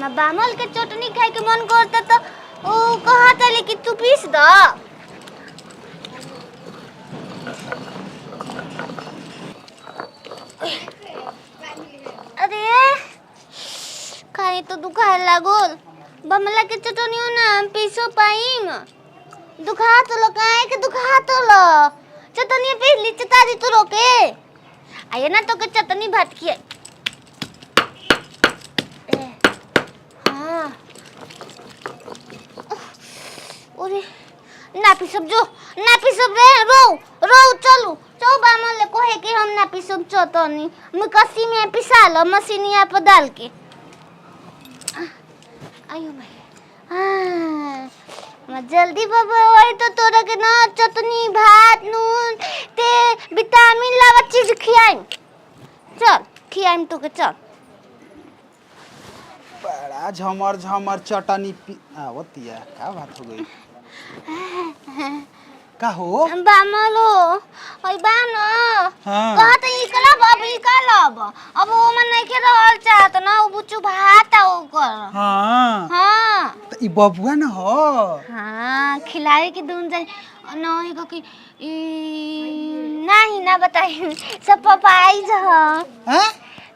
हमार बामल के चटनी खाए के मन करता तो ओ कहता लेकिन तू पीस द। अरे खाए तो दुखाए लागल बमला के चटनी ना पीसो पाइम दुखा तो लो काहे के दुखा तो लो चटनी पीस ली चटा दी तू रोके आये ना तो के चटनी भात खिए। हाँ ओरे ना पीसब जो ना पीसब रे रो रो चलो चो बामल ले कोहे कि हम ना पीसब चटनी मिक्सी में पिसा लो मशीनिया पर डाल के। आयो भाई मैं जल्दी बाबा वही तो तोरा के ना चटनी भात नून ते विटामिन लावा चीज खियाई चल खियाई तो के चल। बड़ा झमर झमर चटनी आवतिया का बात हो गई का हो बामलो ओई बानो हाँ कहत ई कलब अब वो मन नहीं के रहल चाहत ना वो बुचू भात आ ओकर। हाँ हां तो ई बबुआ न हो। हां खिलाए के दून जाए नहीं को कि नहीं ना बताई सरप्राइज ह हैं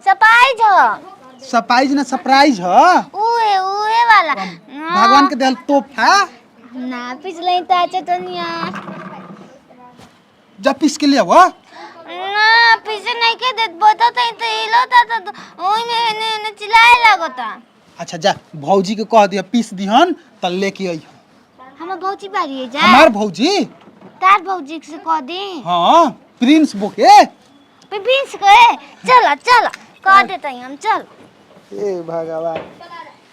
सरप्राइज ह सरप्राइज ना सरप्राइज ह उए वाला भगवान के देल तोहफा ना पिछले ता चटनिया जब पीस के लिए वो ना पीछे नहीं के देत बता तो हिलता तो ओई में ने चिल्लाए लागता। अच्छा जा भौजी के कह दिया पीस दिहन त लेके आई हमर भौजी बारी है जा हमार भौजी तार भौजी से कह दी। हाँ प्रिंस बोके प्रिंस कहे चल चल कह देते हम चल। ए भगवान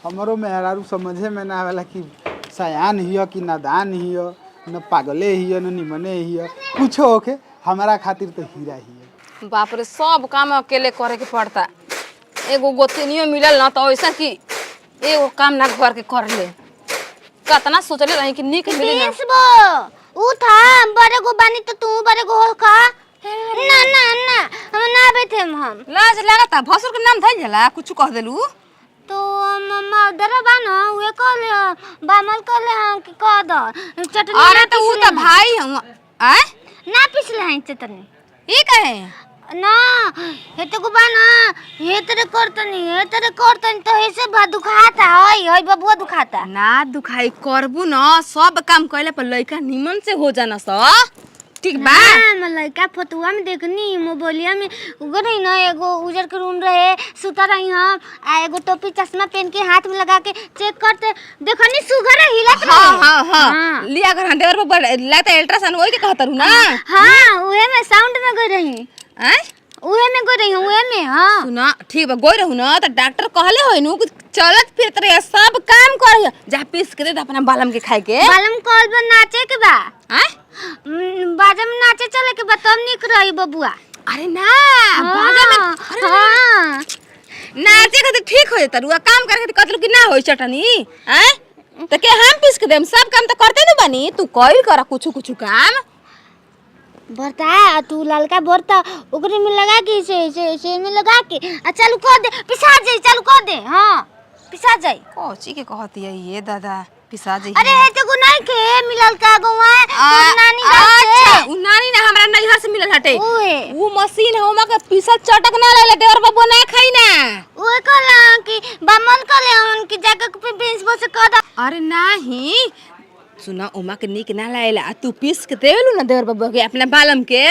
हमरो मेहरारू समझे में ना आवेला कि सयान हियो कि नादान हियो न पागले हियो न निमने हियो कुछ होके हमारा खातिर तो हीरा हियो। बाप रे सब काम अकेले करे के पड़ता एगो गोतनियो मिलल ना तो ऐसा कि एगो काम ना घर के कर ले कतना सोचले रही कि निक मिली ना। प्रिंस बो उठा बड़े को बानी तो तू बड़े को हो का ना ना ना हम ना बैठे हम लाज लागता भसुर के नाम धइल जाला कुछ कह देलू तो मम्मा दरबा ना वे कहले बामल कहले हम कि कह द चटनी। अरे तो ऊ तो भाई हम आय ना पिसले हैं चटनी ई कहे ना हेते को बाना हेतरे करतनी तो ऐसे भा दुखाता हई बबुआ दुखाता ना दुखाई करबू ना सब काम कइले पर लइका निमन से हो जाना स ठीक बा। मैं लड़का फोटोवा में देखनी मोबाइलिया में उगर ही ना एगो उजर के रूम रहे सुता रही हम आ एगो टोपी चश्मा पहन के हाथ में लगा के चेक करते देखनी सुगर हिलत रहे। हां लिया कर हंडेवर पर लाता अल्ट्रासाउंड होई के कहतरू ना। हां उहे में साउंड में गई रही हैं उहे में गई रही उहे में। हां सुना ठीक बा गोई रहू ना त डॉक्टर कहले होई नु चलत फिरत रहे सब काम कर जा पीस के दे अपना बालम के खाए के बालम कॉल पर नाचे के बा हैं बाजा में नाचे चले के बा तब निक रही बबुआ। अरे ना बाजा में हां नाचे के तो ठीक हो जाता रुआ काम करे के कतलू कि ना होई चटनी हैं त के हम पीस के देम सब काम तो करते न बनी तू कइल कर कुछ काम बरता तू ललका बरता ओकरे में लगा के से में लगा के आ चालू कर दे पिसा जाई चालू कर दे। हां पिसा जाई कोची के कहती है ये दादा पिसा जाई। अरे हे तो नहीं के मिलल का गवा नानी अच्छा उ नानी ना हमरा नैहर से मिलल हटे ओए उ मशीन है ओमा के पिसा चटक ना ले देवर बाबू ना खाई ना ओए कहला कि बामन कहले हम कि जाके प्रिंस बो से कह द। अरे नाही सुना ओमा के निक ना लायला आ तू पीस के देलू ना देवर बाबू के अपना बालम के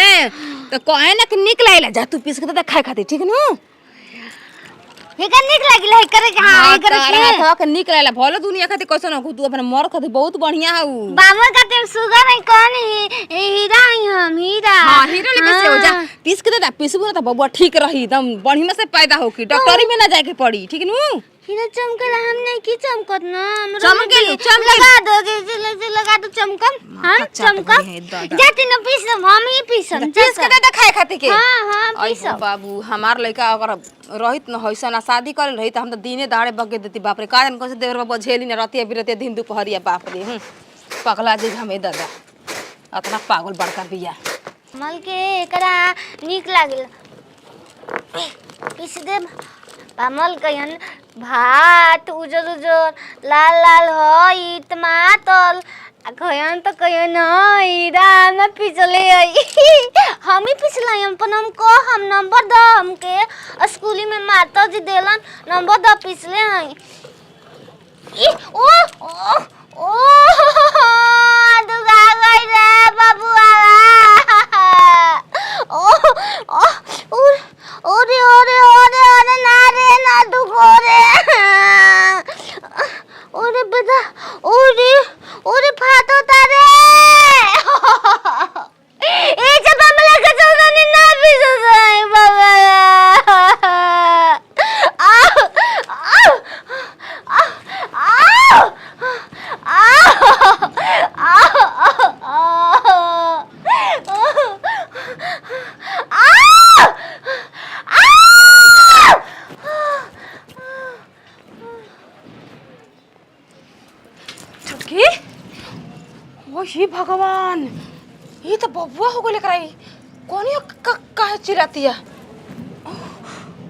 तो कहे ना कि निक लायला जा तू पीस के दे खाए खातिर ठीक नु हेका निक लागिल है करे के। हां करे के हां के निक लायला भलो दुनिया खातिर कैसन हो तू अपना मर खातिर बहुत बढ़िया हऊ बामन का तेम सुगर है कौन हीरा है हम हीरा। हां हीरो ले पैसे हो जा पीस के दे पीसबो ना त बबुआ ठीक रही एकदम बढ़िया से पैदा हो की डॉक्टरी में ना जाए के पड़ी ठीक नु हीरा चमकेला हम नहीं की चमकत ना चमकेल लगा दो जे लगा दो चमकम हम चमकम जाती न पीस हम ही पीसम पीस के दे खाए खातिर के। हां पीस बाबू हमार लइका अगर रहित न होइसन शादी कर रही त हम त दिने दाड़े बगे देती बाप रे कारण कैसे देवर बाबू झेली न रतिया बिरतिया दिन दुपहरिया बाप रे पगला जे हमें दादा अतना पागल बड़का बिया मल के एकरा नीक लागिल पीस दे बामल कहन भात उजर उजर लाल लाल हई टमाटर कहियन तो कहियन राम पिछले आई हम ही पिछले अपन हमको हम नंबर द हमके स्कूली में माता जी देलन नंबर द पिछले हई ओ ओ ओ दुगा गई रे बाबुआ ओ ओ ओरे ओरे ओरे ओरे ना रे ना दुखो रे ओरे बेटा ओरे ओरे फाटो तारे ए जब हमला के चौदा ने ना भी सही बाबा आ छुटकी ओ ही भगवान ये तो बबुआ हो गले कराई कौन ये काहे चिल्लाती है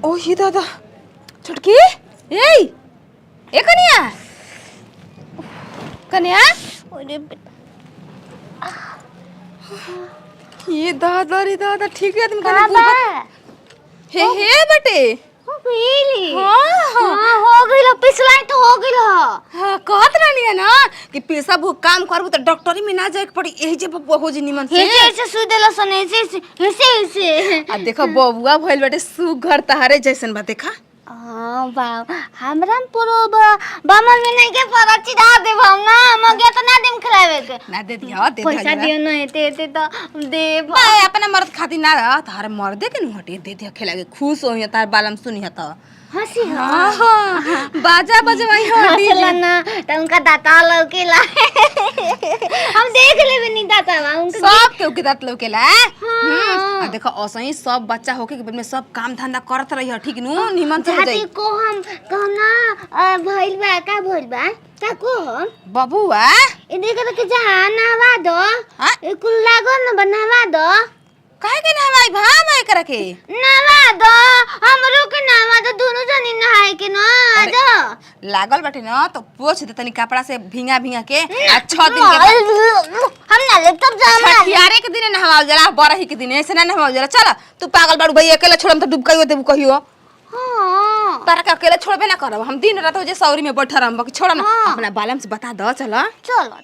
ओ ही दादा छुटकी ए कन्या कन्या ओरे ये दादा रे दादा ठीक है तुम बाबा कन्या हे बेटे हो गईली हाँ हां हो गईला पिछला तो हो गईला हाँ कहत रहनी है ना कि पैसा भूख काम करबू तो डॉक्टरी में ना जाए के पड़ी यही जे बबुआ हो जी निमन से ऐसे सुई देला सने ऐसे आ देखो बबुआ भइल बाटे सुघर तहारे जैसन बा देखा हां बा हमरा पुरो बामन में नहीं के पर चिढ़ा देब हम ना मगे तो ना देम खिलावे के ना दे दिया दे पैसा दियो ना ते तो देब भाई अपना मर्द खातिर ना रह तारे मर्दे के नु हटे दे दिया खिला के खुश होई तार बालम सुनी त हंसी हां हां बाजा बजवाई हटी हंसला ना त उनका दाता लौकेला हम देख लेबे नहीं दाता उनका सब केहू के दांत लौकेला आ देखो असही सब बच्चा होके के में सब काम धंधा करत रही ठीक नु निमन से हो जाई को हम कहना भइल बा का भइल बा का को हम बबुआ ए देख के जा नहवा दो हां ए कुल लागो न बनवा दो काहे के नहवाई भाई करे के नहवा दो हमरो के नहवा दो दोनों जनी नहाए के ना दो लागल बाटे न तो पोछ दे तनी कपड़ा से भींगा भींगा के आ 6 दिन के हम ना ले तब जा छठियारे के दिन नहवाल जला बरही के दिन ऐसे ना नहवाल जला चल तू पागल बाड़ू भई अकेले छोड़म तो डुबकाइयो देबू कहियो हां तारा के अकेले छोड़बे ना करब हम दिन रात हो जे सौरी में बैठा रहम बाकी छोड़ ना अपना बालम से बता दो चल चलो